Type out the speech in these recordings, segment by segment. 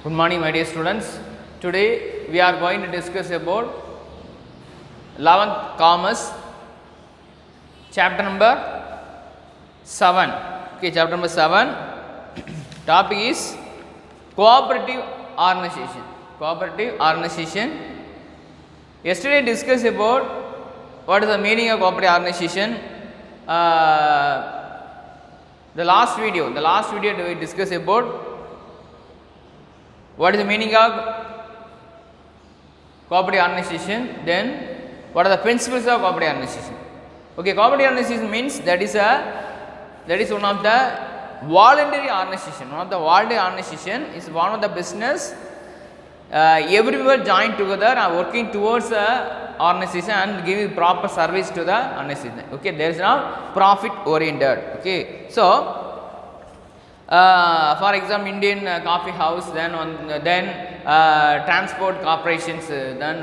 Good morning, my dear students. Today we are going to discuss about 11th Commerce, chapter number 7. Okay, chapter number 7. Topic is cooperative organization. Cooperative organization. Yesterday discussed about what is the meaning of cooperative organization. The last video we discussed about what is the meaning of cooperative organization, then what are the principles of cooperative organization. Okay, cooperative organization means that is one of the voluntary organization. One of the voluntary organization is one of the business everyone join together and working towards a organization and giving proper service to the organization. Okay, there is no profit oriented. Okay, so for example, Indian coffee house, then transport corporations, then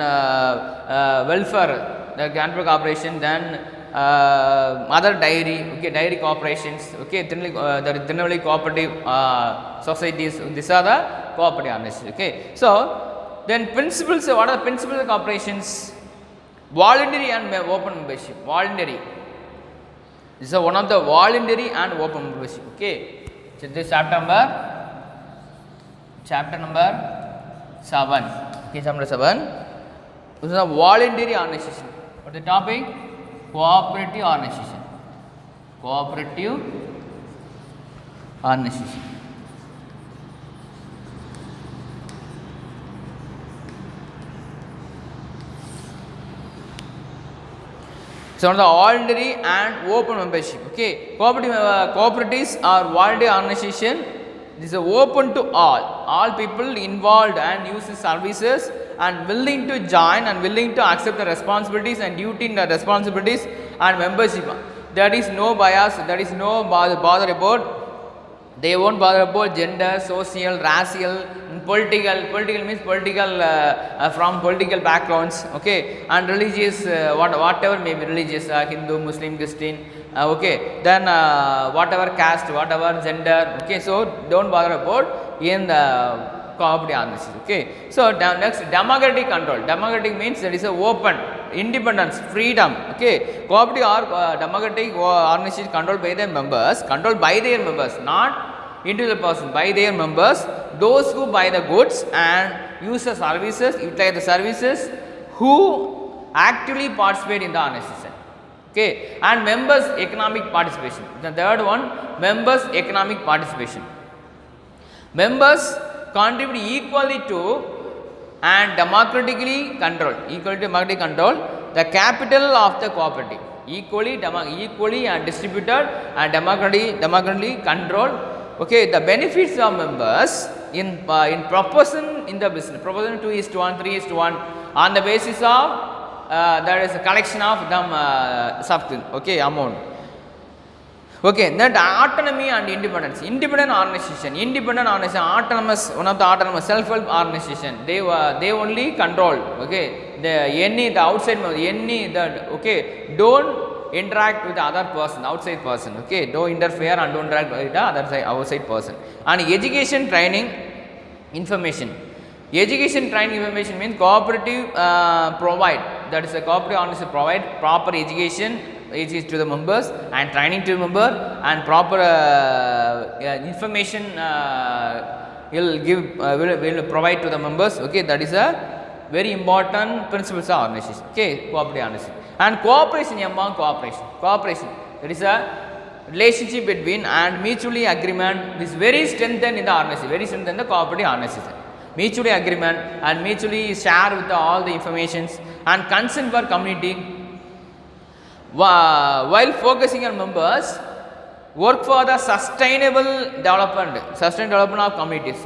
welfare, the transport corporation, then other dairy corporations. Okay, Tirunelveli cooperative societies. These are the cooperative organizations. Okay, so then principles. What are the principles of corporations? Voluntary and open membership. Voluntary. This is one of the voluntary and open membership. Okay. So this chapter number 7. Okay, chapter 7. This is a voluntary organization. What is the topic? Cooperative organization. Cooperative organization. So, the voluntary and open membership. Okay, cooperatives are voluntary organization. This is open to all people involved and use services and willing to join and willing to accept the responsibilities and duty in the responsibilities and membership. There is no bias. There is no bother about. They won't bother about gender, social, racial, political. Political means political from political backgrounds. Okay, and religious, whatever may be religious, Hindu, Muslim, Christian. Okay, then whatever caste, whatever gender. Okay, so don't bother about in the cooperative organization. Okay, so next, democratic control. Democratic means there is a open, independence, freedom. Okay, cooperative or democratic organization controlled by their members, not individual person, by their members, those who buy the goods and use the services, utilize the services, who actively participate in the organization. Okay, and members economic participation. The third one, members economic participation. Members contribute equally to and democratically control, the capital of the cooperative, equally and distributed and democratically controlled. Okay, the benefits of members in proportion in the business, proportion 2:1, 3:1, on the basis of there is a collection of them substance. Okay, amount. Okay, that autonomy and independence. Independent organization, autonomous, one of the autonomous self-help organization. They only control. Okay, the outside, okay, don't interact with the other person, outside person. Okay, don't interfere and don't interact with the other side, outside person. And education, training, information. Education, training, information means cooperative provide. That is, a cooperative organization provide proper education to the members and training to the member and proper information will provide to the members. Okay, that is a very important principles of organization. Okay, cooperative organization. And cooperation among cooperation, that is a relationship between and mutually agreement is very strengthened in the organization, very strengthened in the cooperative organization. Mutually agreement and mutually share with all the informations and consent for community. While focusing on members, work for the sustainable development of communities,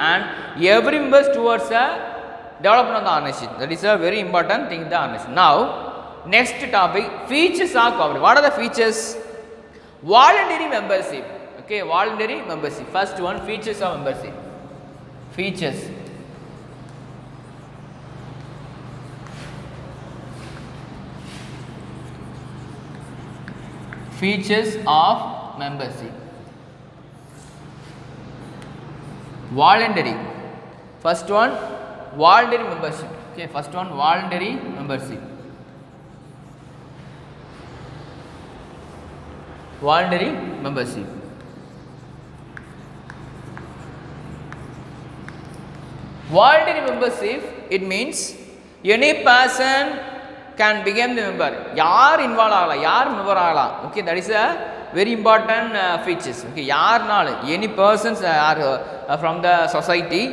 and every members towards a development of the organization. That is a very important thing in the organization. Now, next topic, features of cooperative. What are the features? Voluntary membership. Okay, voluntary membership. First one, features of membership. Features. Features of membership. voluntary. First one voluntary membership. Okay, first one voluntary membership. Voluntary membership. Voluntary membership, it means any person can become the member. Yaar involve agala, yaar member agala. Okay, that is a very important features. Okay, yaarnaal any persons are from the society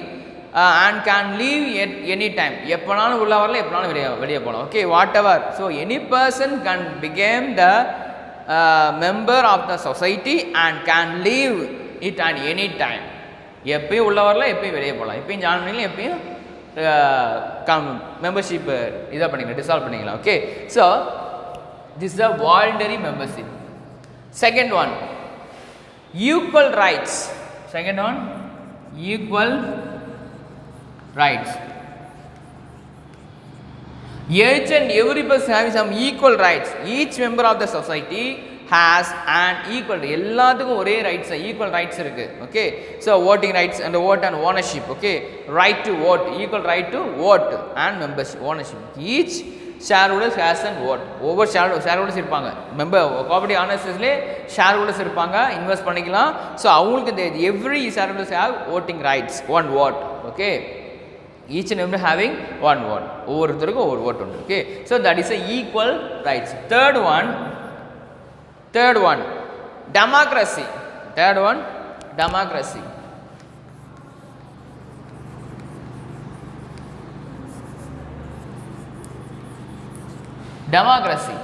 and can leave at any time. எப்பனாலும் உள்ள வரல, எப்பனாலும் வெளியே போகலாம். Okay, whatever. So any person can become the member of the society and can leave it at any time. எப்பயும் உள்ள வரல, எப்பயும் வெளியே போகலாம். எப்பயும் ஜாயின் பண்ணிக்கலாம், எப்பயும் மெம்பர்ஷிப் இதாக பண்ணிக்கலாம், டிசால்வ் பண்ணிக்கலாம். Okay, so this is a voluntary membership. Second one equal rights. Second one equal rights. Each and every person having some equal rights. Each member of the society has an equal. எல்லாத்துக்கும் ஒரே rights, equal rights இருக்கு. Okay, so voting rights and vote and ownership. Okay, right to vote, equal right to vote and membership, ownership. Each shareholders has an vote. ஒவ்வொரு shareholders இருப்பாங்க. Member cooperative ஆனர்ஸ்லேயே shareholders இருப்பாங்க, invest பண்ணிக்கலாம். So அவங்களுக்கு every shareholders have voting rights, one vote. Okay, each and every having one vote. ஒவ்வொருத்தருக்கும் ஒரு vote உண்டு. Okay, so that is a equal rights. Third one democracy. Third one democracy. Democracy.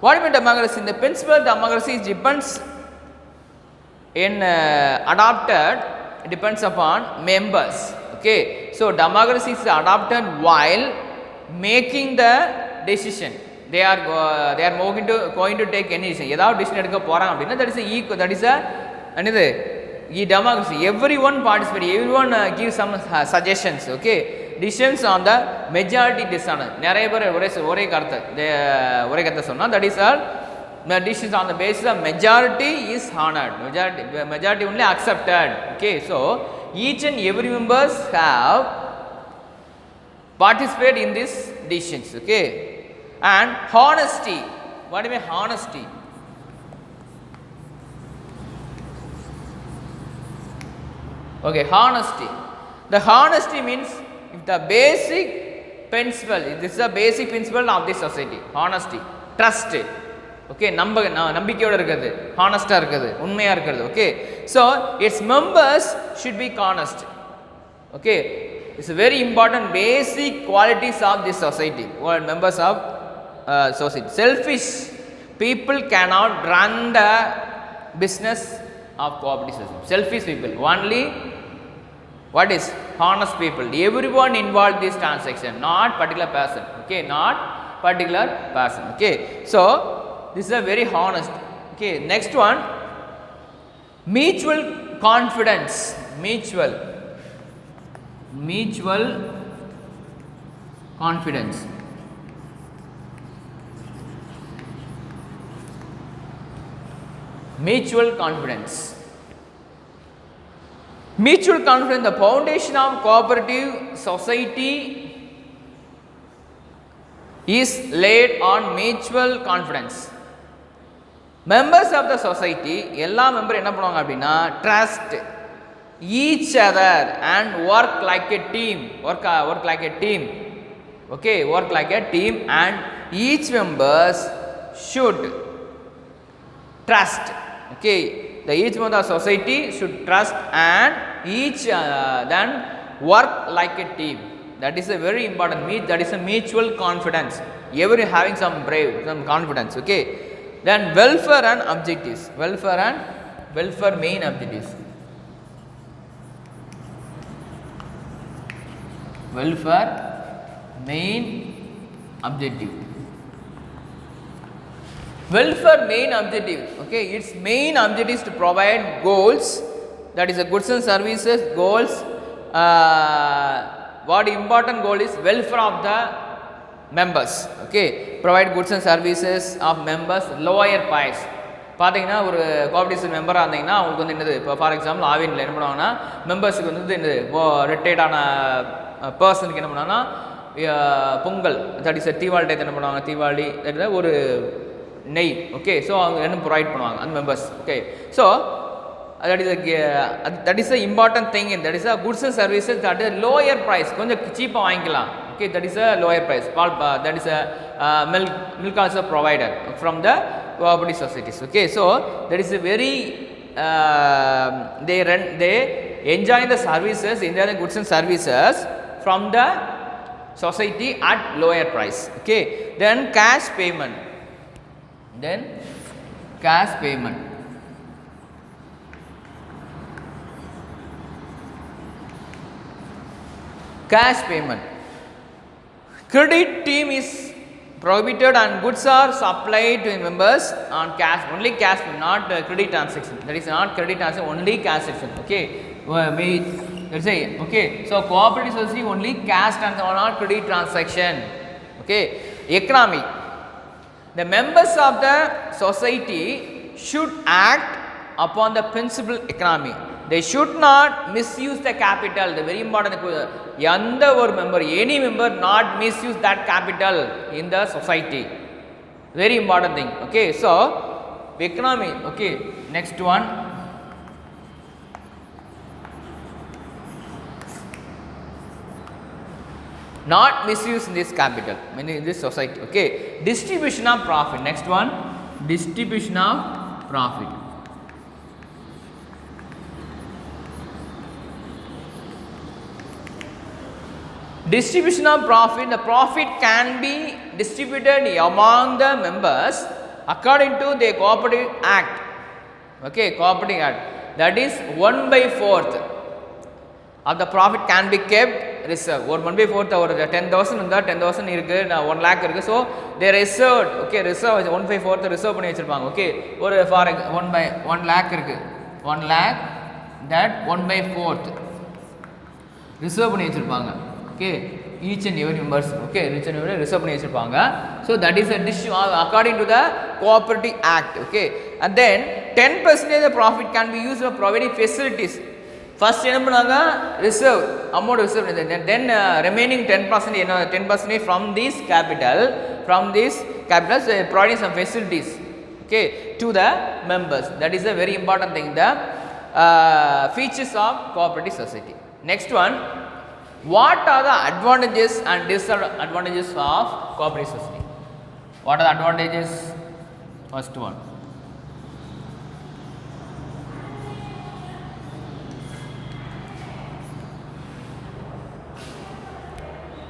What do you mean democracy? The principle of democracy depends in adopted, depends upon members. Okay, so democracy is adopted while making the decision. They are going to take any decision. ஏதாவது decision எடுக்க போறாங்க அப்படின்னா that is a equal, that is a another democracy. Everyone participate, everyone gives some suggestions. Okay, decisions on the majority decision. நிறைய பேர் ஒரே கருத்தை சொன்னா that is all decisions on the basis of majority is honored. Majority only accepted. Okay, so each and every members have participated in these decisions. Okay, and honesty. What do you mean honesty? Okay, honesty. The honesty means if the basic principle, this is the basic principle of this society. Honesty, trust. Okay, நம்பிக்கையோட இருக்குது, ஹானஸ்டா இருக்குது, உண்மையா இருக்குது. Okay, so its members should be honest. Okay, it's a very important basic qualities of this society, or members of society. Selfish people cannot run the business of cooperative system. Selfish people, only what is honest people. Everyone involved in this transaction, not particular person. Okay, not particular person. Okay, so this is a very honest. Okay, next one mutual confidence. Mutual confidence. Mutual confidence. Mutual confidence, the foundation of cooperative society is laid on mutual confidence. Members of the society, எல்லா member என்ன பண்ணுவாங்க அப்படின்னா trust each other and work like a team. Work like a team. Okay, work like a team, and each members should trust. Okay, the each member of society should trust and each then work like a team. That is a very important. That is a mutual confidence. Every having some confidence. Okay, then welfare and objectives. Welfare main objectives. Welfare main objective. Welfare main objective. Okay, its main objective is to provide goals, that is a goods and services goals. What important goal is welfare of the members. Okay, provide goods and services of members, lower price. பார்த்தீங்கன்னா ஒரு cooperative மெம்பராக இருந்தீங்கன்னா அவங்களுக்கு வந்து என்னது இப்போ for example ஆவினில் என்ன பண்ணுவாங்கன்னா மெம்பர்ஸுக்கு வந்து என்னது ரிட்டையர்டான பர்சனுக்கு என்ன பண்ணுவாங்கன்னா பொங்கல் தட் இஸ் தீபாவளி டைத்து என்ன பண்ணுவாங்க, தீபாவளி ஒரு நெய், ஓகே. ஸோ அவங்க என்ன ப்ரொவைட் பண்ணுவாங்க அந்த members, okay. So that is the important thing in that is a goods and services that is lower price, கொஞ்சம் சீப்பாக வாங்கிக்கலாம், okay. That is a lower price, that is a milk also provided from the cooperative societies, okay. So that is a very they enjoy the services, enjoy the goods and services from the society at lower price, okay. Then cash payment, cash payment. Credit team is prohibited and goods are supplied to members on cash, only cash, not credit transaction. That is not credit transaction, only cash transaction, okay. Let's say, okay. So cooperative society only cash transaction, not credit transaction, okay. Economy. The members of the society should act upon the principal economy. They should not misuse the capital. The very important, yanda or member, any member not misuse that capital in the society. Very important thing, okay. So economy, okay. Next one, not misuse this capital in this society, okay. Distribution of profit. Next one, distribution of profit. Distribution of profit. The profit can be distributed among the members according to the cooperative act, okay. Cooperative act, that is 1/4 of the profit can be kept reserve. Or 1/4 or 10,000 இருந்தா 10,000 இருக்கு, நான் 1 lakh இருக்கு. So they reserved, okay. Reserve 1/4 reserve பண்ணி வச்சிருப்பாங்க, okay. ஒரு for 1 lakh இருக்கு, 1 lakh, that 1/4 reserve பண்ணி வச்சிருப்பாங்க, okay. Each and every members, okay, each and every reserve பண்ணி வச்சிருப்பாங்க. So that is a according to the cooperative act, okay. And then 10% of profit can be used for providing facilities. First என்ன பண்ணாங்க, reserve amount reserve, then remaining 10% என்ன 10% from this capital providing some facilities, okay, to the members. That is a very important thing, the features of cooperative society. Next one, what are the advantages and disadvantages of cooperative society? What are the advantages? First one,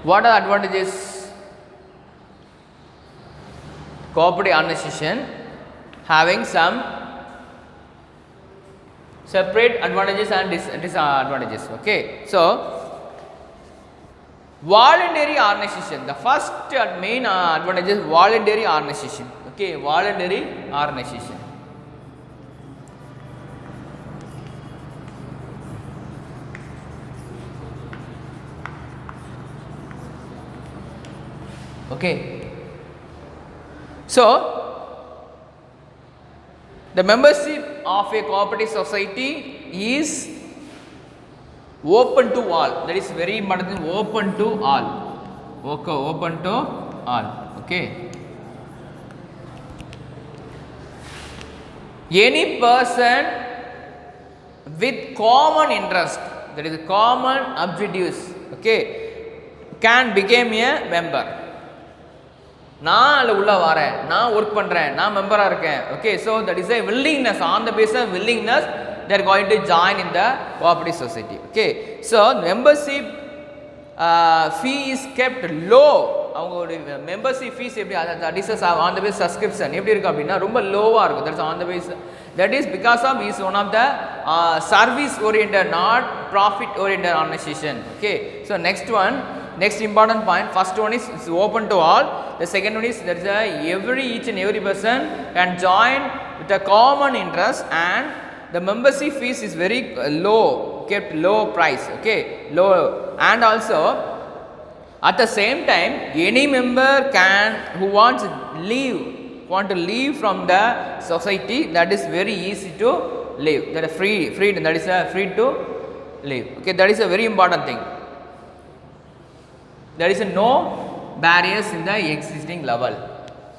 what are the advantages? Cooperative organization having some separate advantages and disadvantages, okay. So voluntary organization, the first main advantage is voluntary organization, okay. Voluntary organization, okay. So the membership of a cooperative society is open to all. That is very important, open to all, okay. Open to all, okay. Any person with common interest, that is common objectives, okay, can become a member. நான் அதில் உள்ள வரேன், நான் work பண்ணுறேன், நான் மெம்பராக இருக்கேன், okay. So that is a willingness, on the basis of willingness they are going to join in the cooperative society, okay. So membership fee is kept low. அவங்களுடைய மெம்பர்ஷிப் ஃபீஸ் எப்படி, that is on the basis subscription எப்படி இருக்குது அப்படின்னா ரொம்ப லோவாக இருக்கும். that's on the basis, that is because of is one of the service oriented, not profit oriented organization, okay. So next one, next important point, first one is it's open to all. The second one is there is each and every person can join with a common interest, and the membership fees is very low, kept low price, okay, low. And also at the same time, any member can who wants leave want to leave from the society, that is very easy to leave. That is freedom, that is free to leave. Okay, that is a very important thing. There is no barriers in the existing level.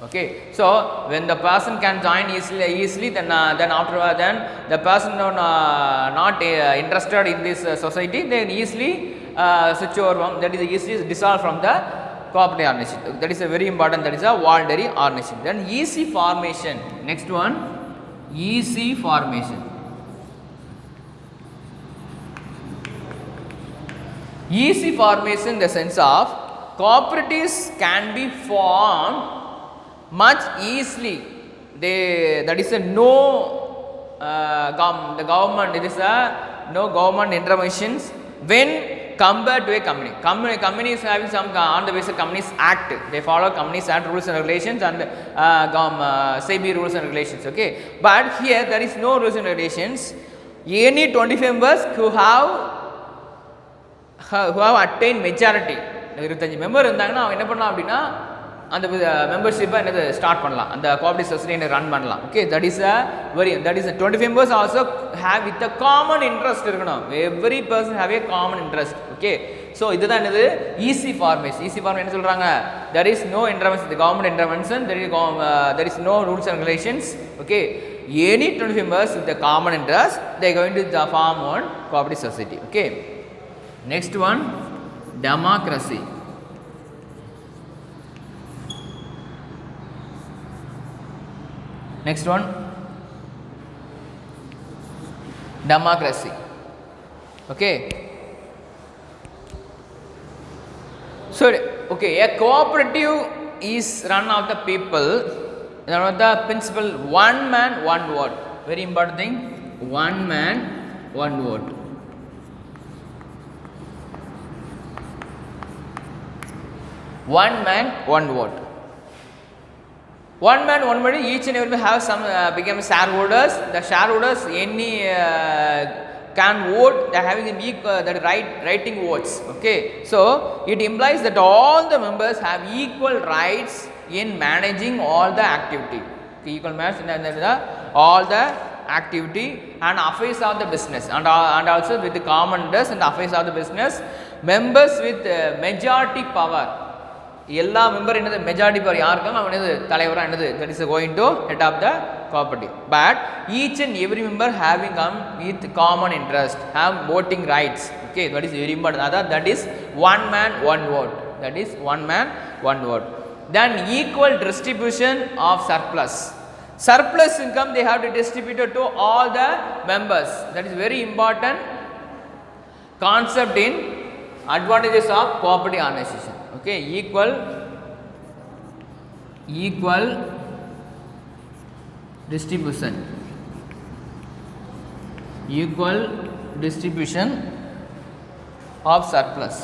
Okay, so when the person can join easily, then afterward, then the person not interested in this society, then easily switch over from, that is easily dissolve from the cooperative organization. That is a very important, that is a voluntary organization. Then EC formation, next one, EC formation. EC formation in the sense of cooperatives can be formed much easily. That is a no the government, it is a no government interventions when compared to a company. Company is having some on the basis of Companies Act. They follow Companies Act rules and regulations and SEBI rules and regulations. Okay, but here there is no rules and regulations. Any 25 members who have attained majority, 25 member இருந்தாங்கன்னா அவன் என்ன பண்ணலாம் அப்படின்னா அந்த மெம்பர்ஷிப்பை என்னது start பண்ணலாம், அந்த cooperative society run பண்ணலாம். Okay, that is a 25 members also have with a common interest இருக்கணும். Every person have a common interest. Okay, so இதுதான் என்னது ஈசி ஃபார்மேஷன். ஈசி ஃபார்ம் என்ன சொல்கிறாங்க, there is no intervention, the government intervention, there is no rules and regulations. Okay, any 25 members with a common interest they going to form one cooperative society. Okay, next one, democracy. Next one, democracy. Okay, so okay, a cooperative is run of the people. One of the principle, one man one vote, very important thing, one man one vote. One man one vote. One man one vote, each and every have some become shareholders. The shareholders any can vote, they are having an equal that writing votes. Okay, so it implies that all the members have equal rights in managing all the activity. Okay, equal rights in all the activity and affairs of the business, and also with the common interest and affairs of the business. Members with majority power, எல்லா member என்னது majority power யாருக்கும் அவன் என்னது தலைவராக என்னது, that is going to head of the cooperative. But each and every member having come with common interest, have voting rights. Okay, that is very important. அதான் that is one man one vote. That is one man one vote. Then equal distribution of surplus. Surplus income they have to distribute it to all the members. That is very important concept in advantages of cooperative organization. Okay, equal distribution, equal distribution of surplus.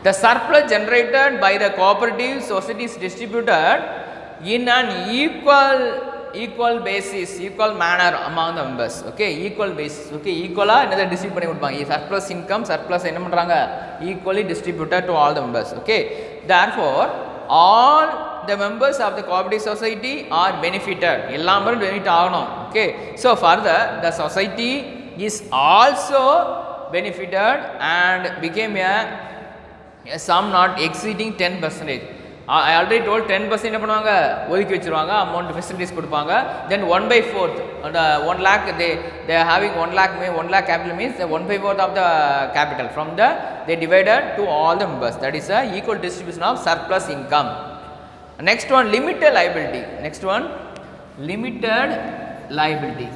The surplus generated by the cooperative society is distributed in an equal basis, equal manner among the members. Okay, equal basis. Okay, equal another distribute பண்ணி கொடுப்பாங்க. Surplus income, surplus என்ன பண்றாங்க, equally distributed to all the members. Okay, therefore all the members of the cooperative society are benefited. எல்லாரும் benefit ஆகணும். Okay, so further the society is also benefited and became a sum not exceeding 10%. I already told 10% என்ன பண்ணுவாங்க, ஒதுக்கி வச்சிருவாங்க, amount facilities கொடுப்பாங்க. Then 1/4 and 1 lakh they are having 1 lakh capital means the 1/4 of the capital from the they divided to all the members. That is a equal distribution of surplus income. Next one, limited liability. Next one, limited liability.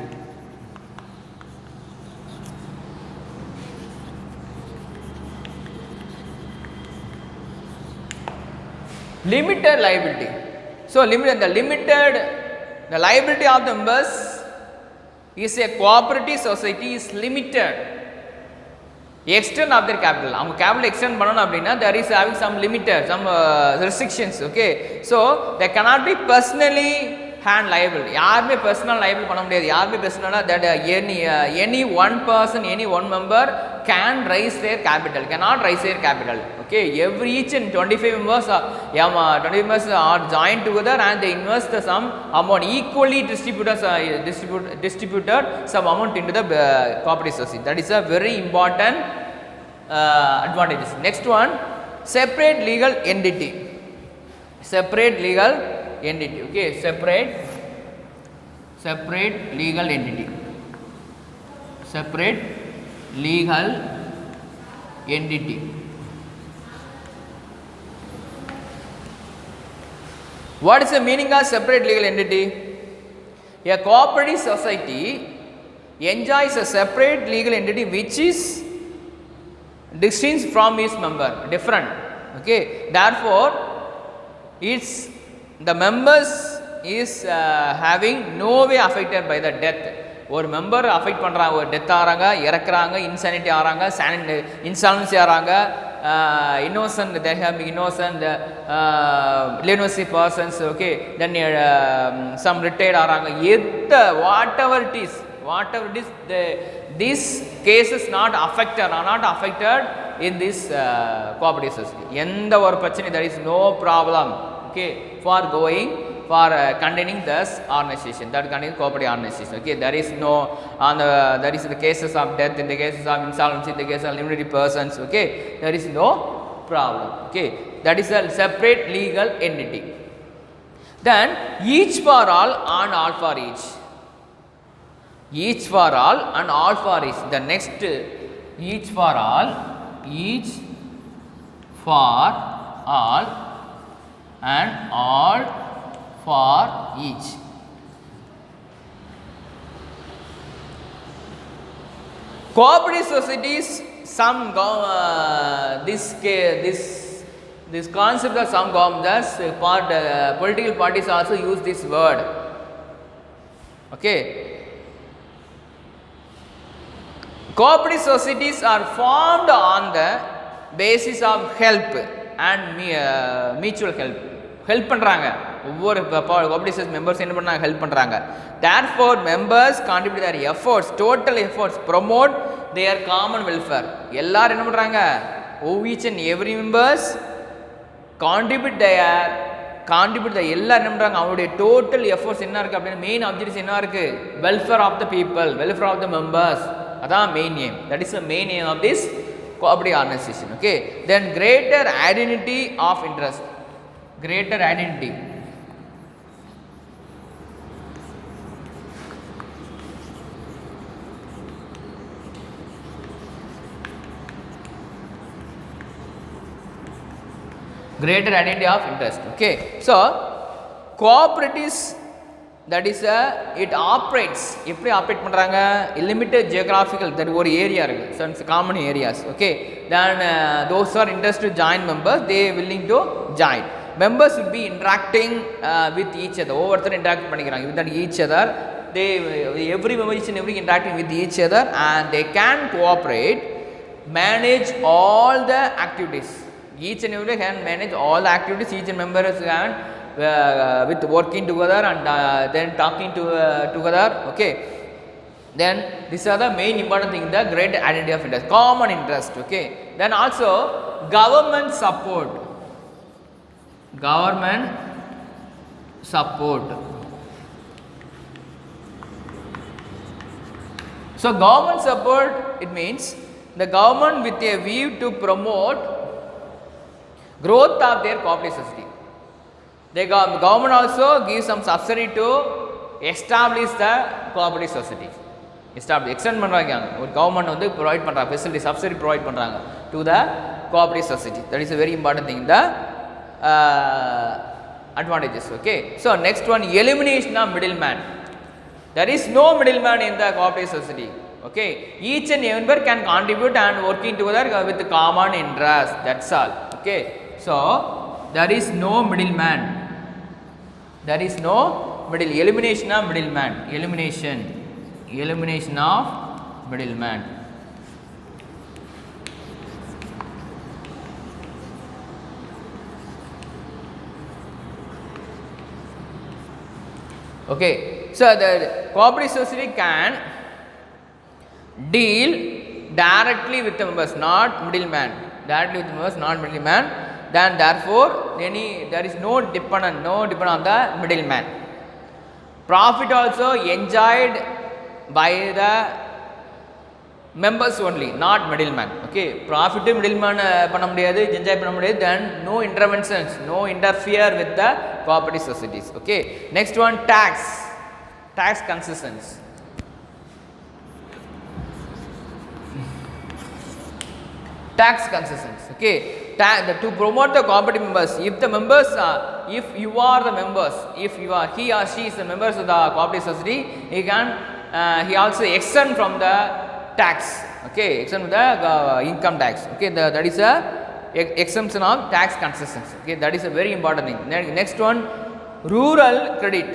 Limited liability. So the liability of the members is a cooperative society is limited. Extent of their capital. அவங்க capital extend பண்ணனும் அப்படினா there is having some limited, some restrictions. Okay, so they cannot be personally hand liable. யாருமே personal liable பண்ண முடியாது. யாருமே personal that any one person, any one member can raise their capital, cannot raise their capital. Okay, each and 25 members are joined together and they invest some amount, equally distributed some amount into the cooperative society. That is a very important advantages. Next one, separate legal entity. Separate legal entity. Okay, separate legal entity. Separate legal entity. What is the meaning of separate legal entity? A cooperative society enjoys a separate legal entity which is distinct from its member, different. Okay, therefore it's the members is having no way affected by the death. ஒரு member affect பண்ணுறாங்க, ஒரு death ஆகிறாங்க, இறக்குறாங்க, insanity ஆகிறாங்க, insolvency ஆகிறாங்க, innocent, they have innocent lunacy persons. Okay, then some retired ஆகிறாங்க, whatever it is, these cases not affected, are not affected in this cooperative society. எந்த ஒரு பிரச்சனை, there is no problem. Okay, for going for containing this organization, that containing cooperative organization. Okay, there is no there is the cases of death, in the cases of insolvency, in the cases of limited persons. Okay, there is no problem. Okay, that is a separate legal entity. Then each for all and all for each. Each for all and all for each. The next, each for all, each for all and all for each. Cooperative societies, some this concept of some governments, political parties also use this word. Okay, cooperative societies are formed on the basis of help and mutual help. Help பண்ணுறாங்க, ஒவ்வொரு cooperative members என்ன பண்ணாங்க, help பண்ணுறாங்க. Therefore members contribute தேர் efforts, total efforts promote தேர் common welfare. எல்லாரும் என்ன பண்ணுறாங்க, each and every members contribute எல்லாரும் என்ன பண்ணுறாங்க, அவருடைய டோட்டல் எஃபோர்ட்ஸ் என்ன இருக்குது அப்படின்னு மெயின் ஆப்ஜெக்டிவ்ஸ் என்ன இருக்குது, welfare of the people, welfare of the members. அதான் main aim. That is the main aim of this cooperative organization. Okay, then greater identity of interest. Greater identity. Greater identity of interest. Okay, so cooperatives, that is it operates, எப்படி operate பண்ணுறாங்க, limited geographical, that ஒரு area இருக்குது, so it's common areas. Okay, then those are interested to join members, they willing to join. Members should be interacting with each other. ஒவ்வொருத்தரும் interact பண்ணிக்கிறாங்க with each other. They every member each and every interacting with each other and they can cooperate, manage all the activities. Each and every can manage all the activities. Each members can with working together and then talking together. Okay, then these are the main important thing, the great identity of interest, common interest. Okay, then also government support. Government support. So government support, it means the government with a view to promote growth of their cooperative society. The government also gives some subsidy to establish the cooperative society. Extend பண்ணுறாங்க, ஒரு government வந்து provide பண்ணுறாங்க facility, subsidy provide பண்ணுறாங்க to the cooperative society. That is a very important thing, the advantages. Okay, so next one, elimination of middleman. There is no middleman in the cooperative society. Okay, each and every member can contribute and working together with common interest, that's all. Okay, so there is no middleman, there is no elimination of middleman, elimination of middleman. Okay, so the cooperative society can deal directly with the members, not middleman. Directly with the members, not middleman. Then therefore, there is no dependent on the middleman. Profit also enjoyed by the members only, not middleman. Okay, profit middleman பண்ண முடியாது, enjoy பண்ண முடியாது. Then no interventions, no interfere with the cooperative societies. Okay, next one, tax concessions. Tax concessions. Okay, to promote the cooperative members, if the members if you are the members, if you are he or she is the members of the cooperative society, he also exempt from the tax. Okay, exempt from the income tax. Okay, that is a exemption of tax concessions. Okay, that is a very important thing. Next one, rural credit.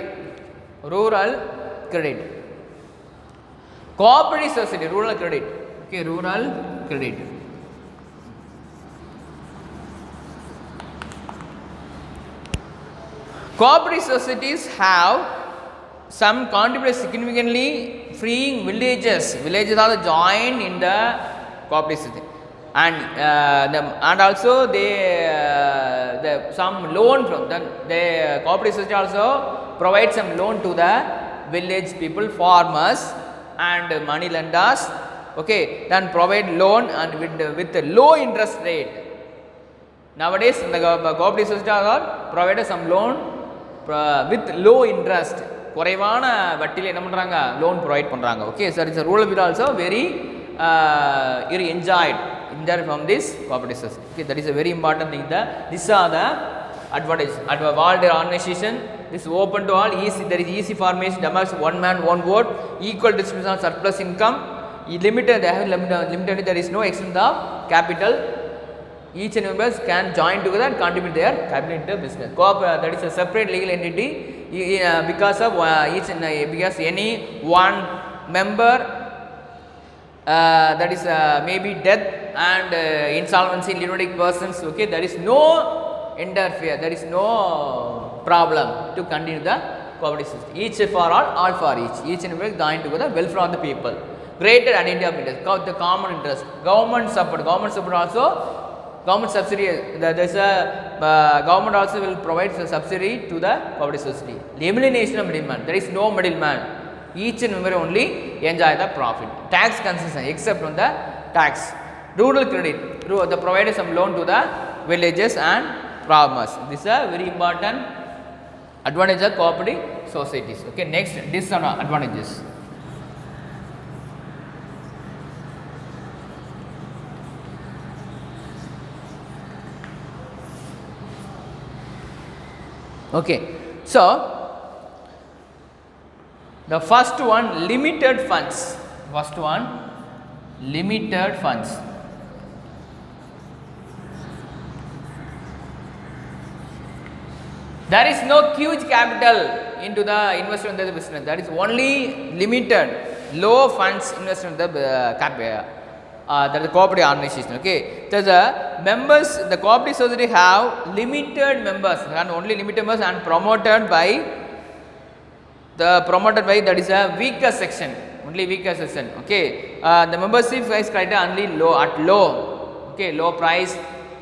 Cooperative society, rural credit. Okay, rural credit. Cooperative societies have some contributed significantly freeing villages. Villages are joined in the cooperative society, and also they some loan from them. The cooperative society also provide some loan to the village people, farmers and money lenders. Okay, then provide loan and with a low interest rate. Nowadays the cooperative society are provided some loan with low interest, குறைவான வட்டியில் என்ன பண்ணுறாங்க, loan provide பண்ணுறாங்க. Okay sir, it's rural people also very enjoyed in there from this cooperative society. Okay, that is a very important thing. These are the advantage. All the organization, this is open to all, easy, there is easy formation, democracy, one man one vote, equal distribution of surplus income, limited, there is no extent of capital. Each and members can join together and contribute their capital into business. That is a separate legal entity because of because any one member that is maybe death and insolvency, lunatic persons. Okay, there is no interfere, there is no problem to continue the cooperative system. Each for all for each. Each and every join together, welfare of the people. Greater identity of interest, the common interest. Government support also. Government subsidy, there is a government also will provide subsidy to the cooperative society. Elimination of middleman, there is no middleman. Each and every only enjoy the profit. Tax concession, except on the tax. Rural credit, they provide some loan to the villages and farmers. This is a very important advantage of cooperative societies. Okay, next, disadvantages. Okay, so the first one, limited funds. There is no huge capital into the investment in the business. That is only limited, low funds invested in the that is the cooperative organization. Okay, so the members, the cooperative society have limited members and only limited members and promoted by that is a weaker section, only weaker section. Okay, the membership price criteria only low. Okay, low price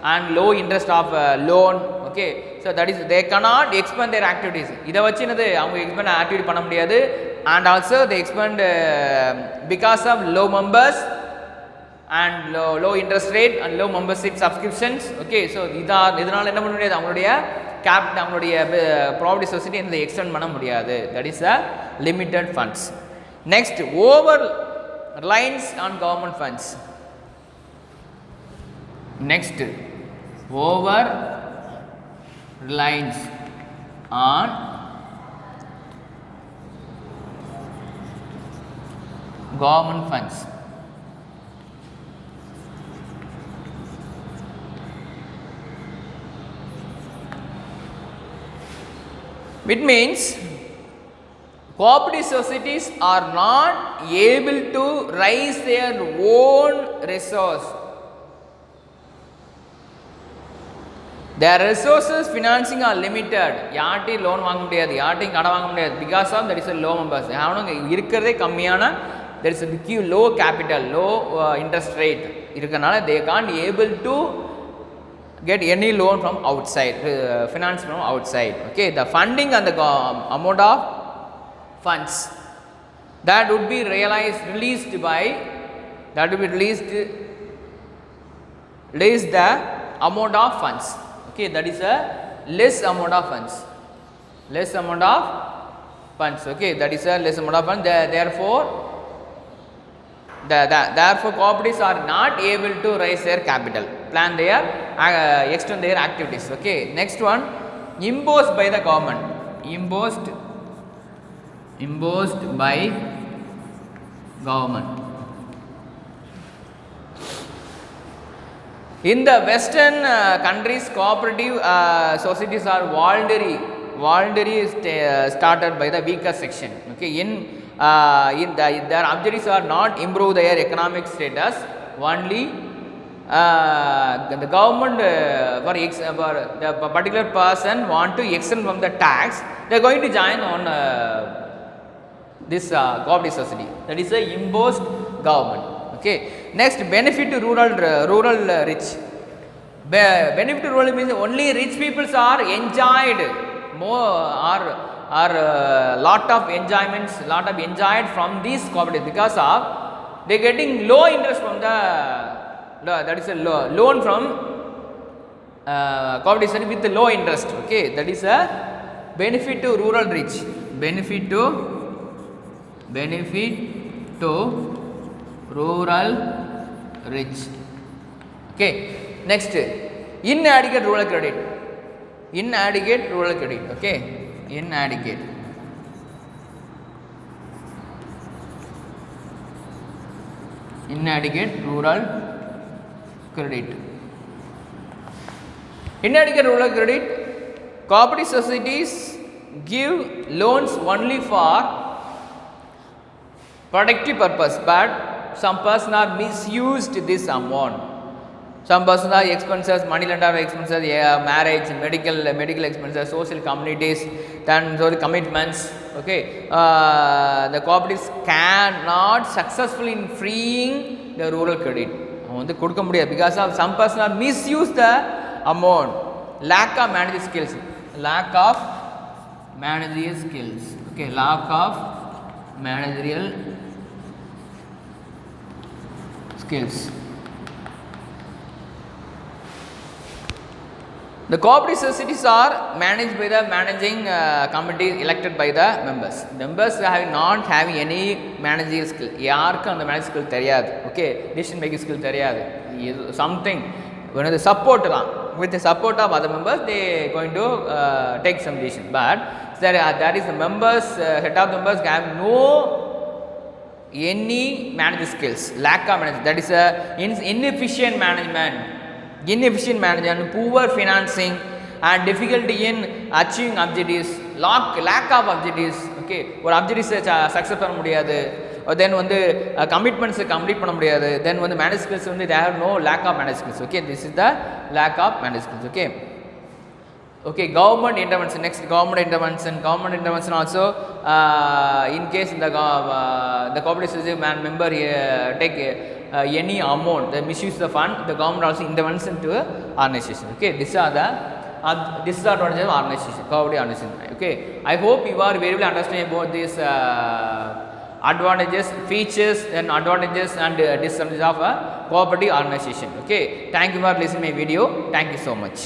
and low interest of loan. Okay, so that is they cannot expand their activities. இத வச்சு என்னது அவங்க expand activity பண்ண முடியாது, and also they expand because of low members and low interest rate and low membership subscriptions. Okay, so இதனால என்ன பண்ண முடியாது, அவங்களுடைய அவங்களுடைய ப்ராப்பர்ட்டி சொசைட்டி இந்த எக்ஸ்டெண்ட் பண்ண முடியாது. That is a limited funds. Next, over Reliance on government funds. Next, over Reliance on government funds. It means cooperative societies are not able to raise their own resource. their resources financing are limited. யார்ட்டையும் loan வாங்க முடியாது, யார்ட்டையும் கடன் வாங்க முடியாது. Because of that is a low members. அவனுங்க இருக்கிறதே கம்மியான, there is a low capital, low interest rate இருக்கனால they can't able to get any loan from outside, finance from outside. Okay, the funding and the amount of funds that would be released the amount of funds. Okay, that is a less amount of funds. Okay, that is a less amount of funds. Therefore cooperatives are not able to raise their capital, plan their extend their activities. Okay, next one, imposed by the government. Imposed by government. In the western countries, cooperative societies are voluntary started by the weaker section. Okay, their objectives are not improve their economic status, only the government for the particular person want to exempt from the tax, they are going to join on this cooperative society. That is a imposed government. Okay, next, benefit to rural rich. Benefit to rural means only rich peoples are enjoyed more, are lot of enjoyed from these cooperatives because of they getting low interest from that is a loan from cooperative with low interest. Okay, that is a benefit to rural rich. Benefit to rural rich. Okay, next, inadequate rural credit. Okay, inadequate rural credit. Inadequate rural credit, cooperative societies give loans only for productive purpose, but some person are misused this amount. Some person are expenses, money lender expenses, marriage, medical expenses, social communities, then social commitments. Okay, the cooperatives cannot successfully in freeing the rural credit. Because of some person are misuse the amount, lack of managerial skills. Okay, lack of managerial skills. The cooperative societies are managed by the managing committee elected by the members. Members not having any managerial skill. யாருக்கும் அந்த managerial skill தெரியாது. Okay, decision making skill தெரியாது. Something when the support with the support of other members, they going to take some decision. But that is the members, head of the members have no any managerial skills, lack of management. That is a inefficient management, poor financing, and difficulty in achieving objectives, lack of objectives. Okay, or objectives success பண்ண முடியாது, then வந்து commitments complete பண்ண முடியாது, then வந்து management skills வந்து they have no lack of management skills. Okay, this is the lack of management skills. Okay, government intervention. Next, government intervention also, in case the cooperative society member take any amount, they misuse the fund, the government also intervenes into organization. Okay, this is the advantage of organization, cooperative organization. Okay, I hope you are very well understanding about this advantages, features, and advantages and disadvantages of a cooperative organization. Okay, thank you for listening my video. Thank you so much.